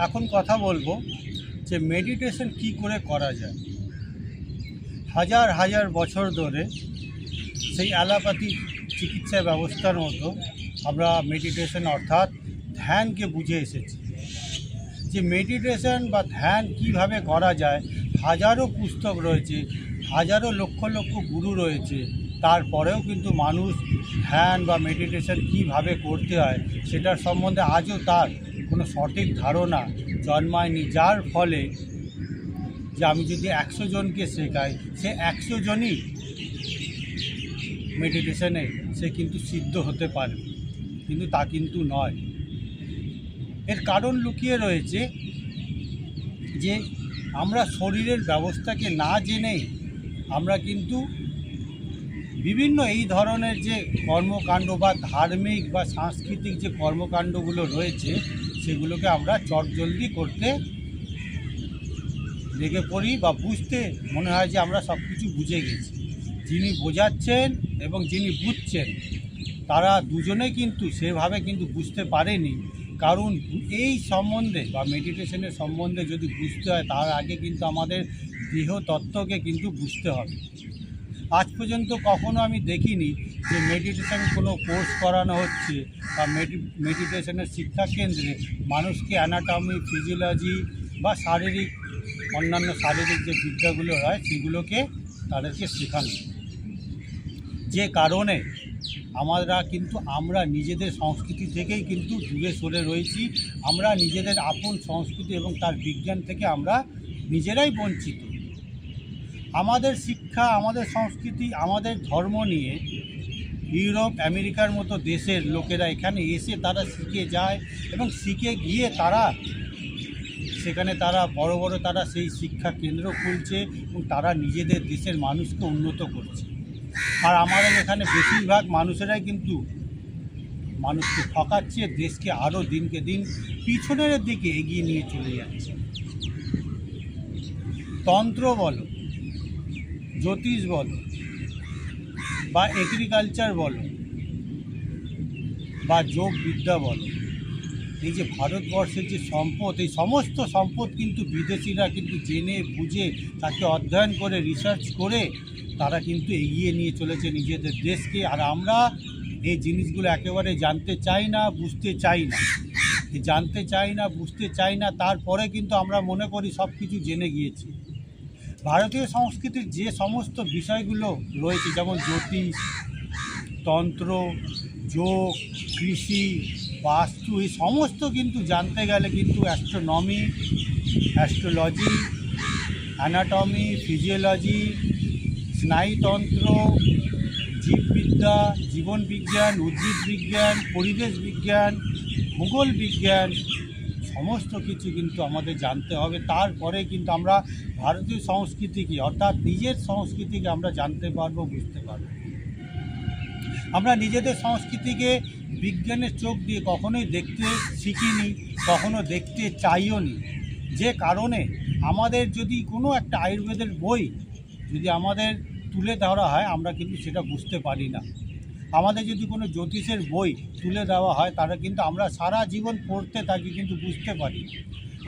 এখন কথা বলবো যে মেডিটেশন কি করে করা যায়। হাজার হাজার বছর ধরে সেই অ্যালোপ্যাথি চিকিৎসা ব্যবস্থার মতো আমরা মেডিটেশন অর্থাৎ ধ্যানকে বুঝে এসেছি। যে মেডিটেশন বা ধ্যান কিভাবে করা যায়, হাজারো পুস্তক রয়েছে, হাজারো লক্ষ লক্ষ গুরু রয়েছে, তারপরেও কিন্তু মানুষ ধ্যান বা মেডিটেশন কিভাবে করতে হয় সেটার সম্বন্ধে আজও তার কোনো সঠিক ধারণা জন্মায়নি, যার ফলে যে আমি যদি 100 জনকে শেখাই, সে 100 জনই মেডিটেশনে সে কিন্তু সিদ্ধ হতে পারে, কিন্তু তা কিন্তু নয়। এর কারণ লুকিয়ে রয়েছে যে আমরা শরীরের ব্যবস্থাকে না জেনেই আমরা কিন্তু বিভিন্ন এই ধরনের যে কর্মকাণ্ড বা ধার্মিক বা সাংস্কৃতিক যে কর্মকাণ্ডগুলো রয়েছে সেগুলোকে আমরা চটজলদি করতে লেগে পড়ি বা বুঝতে মনে হয় যে আমরা সব কিছু বুঝে গেছি। যিনি বোঝাচ্ছেন এবং যিনি বুঝছেন তারা দুজনে কিন্তু সেভাবে কিন্তু বুঝতে পারেনি, কারণ এই সম্বন্ধে বা মেডিটেশনের সম্বন্ধে যদি বুঝতে হয় তার আগে কিন্তু আমাদের দেহ তত্ত্বকে কিন্তু বুঝতে হবে। আজ পর্যন্ত কখনো আমি দেখিনি যে মেডিটেশন কোনো কোর্স করানো হচ্ছে বা মেডিটেশনের শিক্ষা কেন্দ্রে মানুষকে অ্যানাটমি, ফিজিওলজি বা অন্যান্য শারীরিক যে বিদ্যাগুলো হয় সেগুলোকে তাদেরকে শেখানো। যে কারণে আমরা নিজেদের সংস্কৃতি থেকেই কিন্তু দূরে সরে রয়েছি। আমরা নিজেদের আপন সংস্কৃতি এবং তার বিজ্ঞান থেকে আমরা নিজেরাই বঞ্চিত। আমাদের শিক্ষা, আমাদের সংস্কৃতি, আমাদের ধর্ম নিয়ে ইউরোপ, আমেরিকার মতো দেশের লোকেরা এখানে এসে তারা শিখে যায় এবং শিখে গিয়ে সেখানে তারা বড় বড় সেই শিক্ষা কেন্দ্র খুলছে এবং তারা নিজেদের দেশের মানুষকে উন্নত করছে। আর আমাদের এখানে বেশিরভাগ মানুষেরাই কিন্তু মানুষকে ঠকাচ্ছে, দেশকে আরও দিনকে দিন পিছনের দিকে এগিয়ে নিয়ে চলে যাচ্ছে। তন্ত্র বলো, জ্যোতিষ বলো বা এগ্রিকালচার বলো বা যোগ বিদ্যা বলো, এই যে ভারতবর্ষের যে সম্পদ, এই সমস্ত সম্পদ কিন্তু বিদেশিরা কিন্তু জেনে বুঝে তাকে অধ্যয়ন করে রিসার্চ করে তারা কিন্তু এগিয়ে নিয়ে চলেছে নিজেদের দেশকে। আর আমরা এই জিনিসগুলো একেবারে জানতে চাই না, বুঝতে চাই না। জানতে চাই না, বুঝতে চাই না, তারপরে কিন্তু আমরা মনে করি সব কিছু জেনে গিয়েছি। ভারতীয় সংস্কৃতির যে সমস্ত বিষয়গুলো রয়েছে, যেমন জ্যোতিষ, তন্ত্র, যোগ, কৃষি, বাস্তু, এই সমস্ত কিন্তু জানতে গেলে কিন্তু অ্যাস্ট্রোনমি, অ্যাস্ট্রোলজি, অ্যানাটমি, ফিজিওলজি, স্নায়ুতন্ত্র, জীববিদ্যা, জীবন বিজ্ঞান, উদ্ভিদ বিজ্ঞান, পরিবেশ বিজ্ঞান, ভূগোল বিজ্ঞান, সমস্ত কিছু কিন্তু আমাদের জানতে হবে। তারপরে কিন্তু আমরা ভারতীয় সংস্কৃতিকে অর্থাৎ নিজের সংস্কৃতিকে আমরা জানতে পারবো, বুঝতে পারবো। আমরা নিজেদের সংস্কৃতিকে বিজ্ঞানের চোখ দিয়ে কখনোই দেখতে শিখিনি, কখনো দেখতে চাইও নি। যে কারণে আমাদের যদি কোনো একটা আয়ুর্বেদের বই যদি আমাদের তুলে ধরা হয় আমরা কিন্তু সেটা বুঝতে পারি না। আমাদের যদি কোনো জ্যোতিষের বই তুলে দেওয়া হয় তারা কিন্তু আমরা সারা জীবন পড়তে থাকি কিন্তু বুঝতে পারি।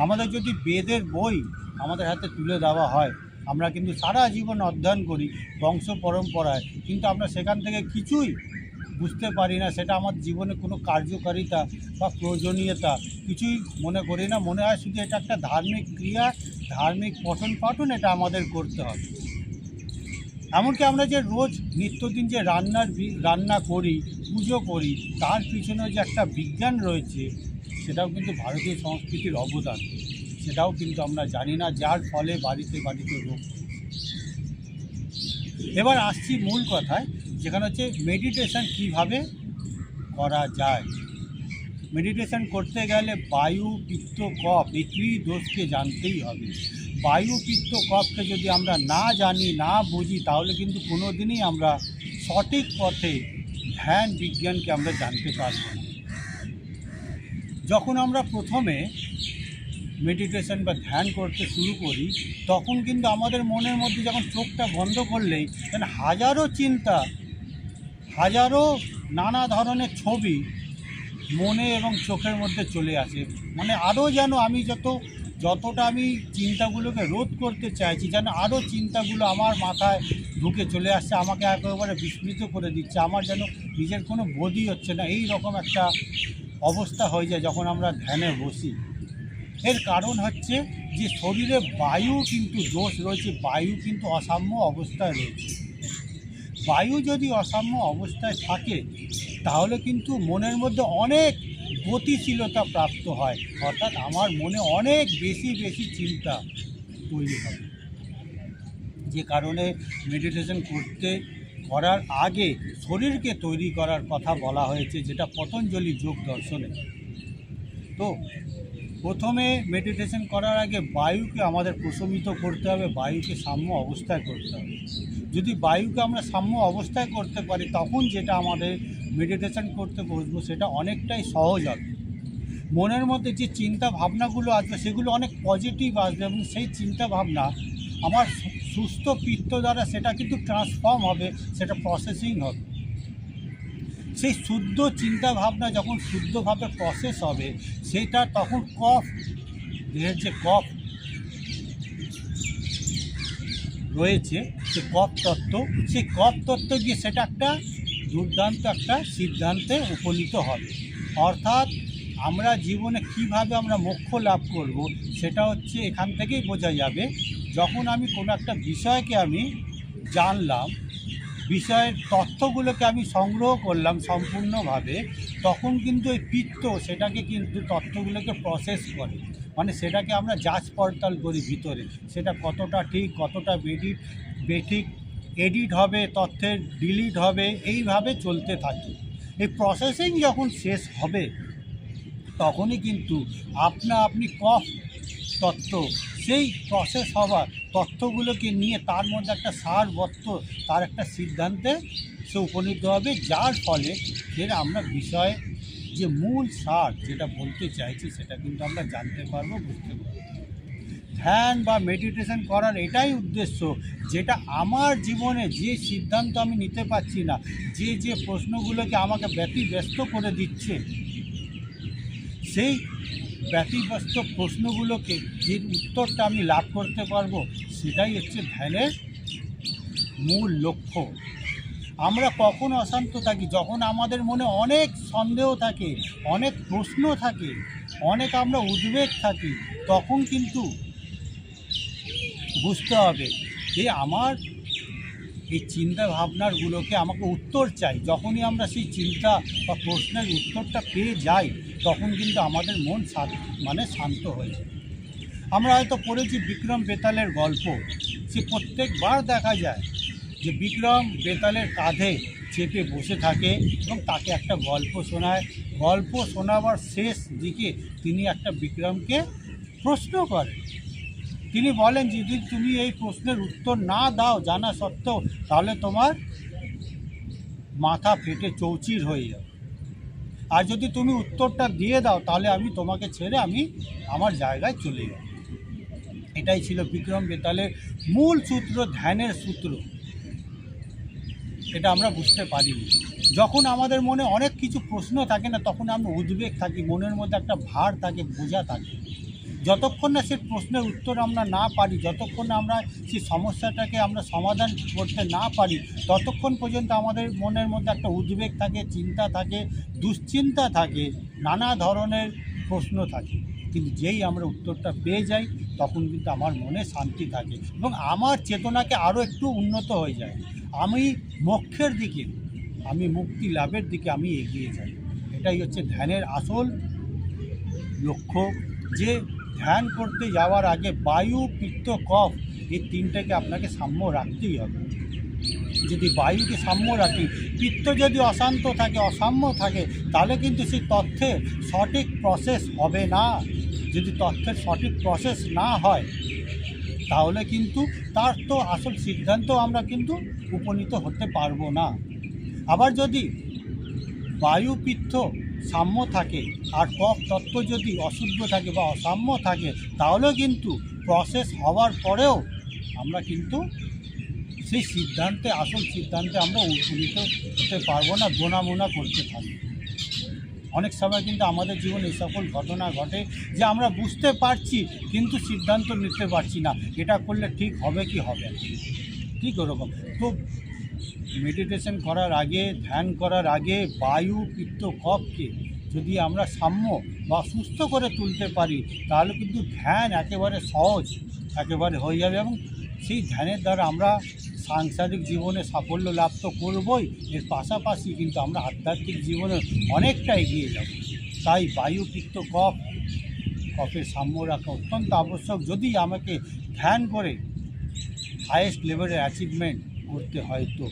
আমাদের যদি বেদের বই আমাদের হাতে তুলে দেওয়া হয় আমরা কিন্তু সারা জীবন অধ্যয়ন করি বংশ পরম্পরায়, কিন্তু আমরা সেখান থেকে কিছুই বুঝতে পারি না। সেটা আমার জীবনে কোনো কার্যকারিতা বা প্রয়োজনীয়তা কিছুই মনে করি না। মনে হয় শুধু এটা একটা ধার্মিক ক্রিয়া, ধার্মিক পঠন পাঠন, এটা আমাদের করতে হবে। এমনকি আমরা যে রোজ নিত্যদিন যে রান্না করি, পুজো করি, তার পিছনে যে একটা বিজ্ঞান রয়েছে সেটাও কিন্তু ভারতীয় সংস্কৃতির অবদান, সেটাও কিন্তু আমরা জানি না, যার ফলে বাড়িতে বাড়িতে রোগ। এবার আসছি মূল কথায়, যেখানে হচ্ছে মেডিটেশন কিভাবে করা যায়। মেডিটেশন করতে গেলে বায়ু, পিত্ত, কফ এই ত্রিদোষকে জানতেই হবে। বায়ু, পিত্ত, কফকে যদি আমরা না জানি, না বুঝি, তাহলে কিন্তু কোনো দিনই আমরা সঠিক পথে ধ্যান বিজ্ঞানকে আমরা জানতে পারব না। যখন আমরা প্রথমে মেডিটেশন বা ধ্যান করতে শুরু করি তখন কিন্তু আমাদের মনের মধ্যে যখন চোখটা বন্ধ করলেই হাজারো চিন্তা, হাজারো নানা ধরনের ছবি মনে এবং চোখের মধ্যে চলে আসে। মানে আরও যেন আমি যতটা আমি চিন্তাগুলোকে রোধ করতে চাইছি, যেন আরও চিন্তাগুলো আমার মাথায় ঢুকে চলে আসছে, আমাকে একেবারে বিস্মৃত করে দিচ্ছে। আমার যেন নিজের কোনো বোধই হচ্ছে না, এই রকম একটা অবস্থা হয়ে যায় যখন আমরা ধ্যানে বসি। এর কারণ হচ্ছে যে শরীরে বায়ু কিন্তু দোষ রয়েছে, বায়ু কিন্তু অসাম্য অবস্থায় রয়েছে। বায়ু যদি অসাম্য অবস্থায় থাকে তাহলে কিন্তু মনের মধ্যে অনেক গতিশীলতা প্রাপ্ত হয়, অর্থাৎ আমার মনে অনেক বেশি বেশি চিন্তা তৈরি হবে। যে কারণে মেডিটেশন করার আগে শরীরকে তৈরি করার কথা বলা হয়েছে, যেটা পতঞ্জলি যোগ দর্শনে। তো প্রথমে মেডিটেশন করার আগে বায়ুকে আমাদের প্রশমিত করতে হবে, বায়ুকে সাম্য অবস্থায় করতে হবে। যদি বায়ুকে আমরা সাম্য অবস্থায় করতে পারি তখন যেটা আমাদের মেডিটেশন করতে বসবো সেটা অনেকটাই সহজ হবে। মনের মধ্যে যে চিন্তা ভাবনাগুলো আসবে সেগুলো অনেক পজিটিভ আসবে এবং সেই চিন্তা ভাবনা আমার সুস্থ পিত্ত দ্বারা সেটা কিন্তু ট্রান্সফর্ম হবে, সেটা প্রসেসিং হবে। সেই শুদ্ধ চিন্তা ভাবনা যখন শুদ্ধভাবে প্রসেস হবে সেটা তখন কফ, দেহের যে কফ রয়েছে সে কফ তত্ত্ব, সেই কফ তত্ত্ব গিয়ে সেটা একটা দুর্দান্ত একটা সিদ্ধান্তে উপনীত হবে। অর্থাৎ আমরা জীবনে কিভাবে আমরা মোক্ষ লাভ করব সেটা হচ্ছে এখান থেকেই বোঝা যাবে। যখন আমি কোনো একটা বিষয়কে আমি জানলাম, বিষয়ের তথ্যগুলোকে আমি সংগ্রহ করলাম সম্পূর্ণভাবে, তখন কিন্তু এই পিত্ত সেটাকে কিন্তু তথ্যগুলোকে প্রসেস করে, মানে সেটাকে আমরা যাচ পড়তাল করি ভিতরে, সেটা কতটা ঠিক কতটা বেঠিক, এডিট হবে, তথ্যের ডিলিট হবে, এইভাবে চলতে থাকে। এই প্রসেসিং যখন শেষ হবে তখনই কিন্তু আপনি কফ তত্ত্ব সেই প্রসেস হওয়া তথ্যগুলোকে নিয়ে তার মধ্যে একটা সারবত্ত, তার একটা সিদ্ধান্তে সে উপনীত হবে, যার ফলে ফের আমরা বিষয়ে যে মূল সার যেটা বলতে চাইছি সেটা কিন্তু আমরা জানতে পারবো, বুঝতে পারবো। ধ্যান বা মেডিটেশন করার এটাই উদ্দেশ্য, যেটা আমার জীবনে যে সিদ্ধান্ত আমি নিতে পারছি না, যে প্রশ্নগুলোকে আমাকে ব্যতিব্যস্ত করে দিচ্ছে, সেই ব্যতিব্যস্ত প্রশ্নগুলোকে যে উত্তরটা আমি লাভ করতে পারবো সেটাই হচ্ছে ধ্যানের মূল লক্ষ্য। আমরা কখন অশান্ত থাকি? যখন আমাদের মনে অনেক সন্দেহ থাকে, অনেক প্রশ্ন থাকে, অনেক আমরা উদ্বেগ থাকি, তখন কিন্তু বুঝতে হবে যে আমার এই চিন্তা ভাবনারগুলোকে আমাকে উত্তর চাই। যখনই আমরা সেই চিন্তা বা প্রশ্নের উত্তরটা পেয়ে যাই তখন কিন্তু আমাদের মন শান্ত হয়ে যায়। আমরা হয়তো পড়েছি বিক্রম বেতালের গল্প, সে প্রত্যেকবার দেখা যায় যে বিক্রম বেতালের কাঁধে চেপে বসে থাকে এবং তাকে একটা গল্প শোনায়। গল্প শোনাবার শেষ দিকে তিনি একটা বিক্রমকে প্রশ্ন করেন। তিনি বলেন যদি তুমি এই প্রশ্নের উত্তর না দাও জানা সত্ত্বেও, তাহলে তোমার মাথা ফেটে চৌচির হয়ে যাবে, আর যদি তুমি উত্তরটা দিয়ে দাও তাহলে আমি তোমাকে ছেড়ে আমার জায়গায় চলে যাব। এটাই ছিল বিক্রম বেতালের মূল সূত্র, ধ্যানের সূত্র। এটা আমরা বুঝতে পারিনি। যখন আমাদের মনে অনেক কিছু প্রশ্ন থাকে না, তখন আমরা উদ্বেগ থাকি, মনের মধ্যে একটা ভার থাকে, বোঝা থাকে। যতক্ষণ না সে প্রশ্নের উত্তর আমরা না পারি, যতক্ষণ না আমরা সেই সমস্যাটাকে আমরা সমাধান করতে না পারি, ততক্ষণ পর্যন্ত আমাদের মনের মধ্যে একটা উদ্বেগ থাকে, চিন্তা থাকে, দুশ্চিন্তা থাকে, নানা ধরনের প্রশ্ন থাকে। কিন্তু যেই আমরা উত্তরটা পেয়ে যাই তখন কিন্তু আমার মনে শান্তি থাকে এবং আমার চেতনাকে আরও একটু উন্নত হয়ে যায়। আমি মোক্ষের দিকে, আমি মুক্তি লাভের দিকে আমি এগিয়ে যাই। এটাই হচ্ছে ধ্যানের আসল লক্ষ্য, যে ধ্যান করতে যাওয়ার আগে বায়ু, পিত্ত, কফ এই তিনটাকে আপনাকে সাম্য রাখতেই হবে। যদি বায়ুকে সাম্য রাখি, পিত্ত যদি অশান্ত থাকে, অসাম্য থাকে, তাহলে কিন্তু সেই তথ্যের সঠিক প্রসেস হবে না। যদি তথ্যের সঠিক প্রসেস না হয় তাহলে কিন্তু তার তো আসল সিদ্ধান্ত আমরা কিন্তু উপনীত হতে পারবো না। আবার যদি বায়ু, পিত্ত সাম্য থাকে আর কফ তত্ত্ব যদি অশুদ্ধ থাকে বা অসাম্য থাকে, তাহলেও কিন্তু প্রসেস হওয়ার পরেও আমরা কিন্তু সেই সিদ্ধান্তে, আসল সিদ্ধান্তে আমরা উপনীত হতে পারবো না, গোনামোনা করতে থাকবো। অনেক সময় কিন্তু আমাদের জীবনে এই সকল ঘটনা ঘটে যে আমরা বুঝতে পারছি কিন্তু সিদ্ধান্ত নিতে পারছি না এটা করলে ঠিক হবে কি হবে না। ঠিক ওরকম। তো মেডিটেশন করার আগে, ধ্যান করার আগে বায়ু, পিত্ত, কফকে যদি আমরা সাম্য বা সুস্থ করে তুলতে পারি তাহলে কিন্তু ধ্যান একেবারে সহজ একেবারে হয়ে যাবে, এবং সেই ধ্যানের দ্বারা আমরা সাংসারিক জীবনে সাফল্য লাভ তো করবই, এর পাশাপাশি কিন্তু আমরা আধ্যাত্মিক জীবনে অনেকটা এগিয়ে যাব। তাই বায়ু, পিত্ত, কফের সাম্য রাখা অত্যন্ত আবশ্যক যদি আমাকে ধ্যান করে হায়েস্ট লেভেলের অ্যাচিভমেন্ট করতে হয় তো।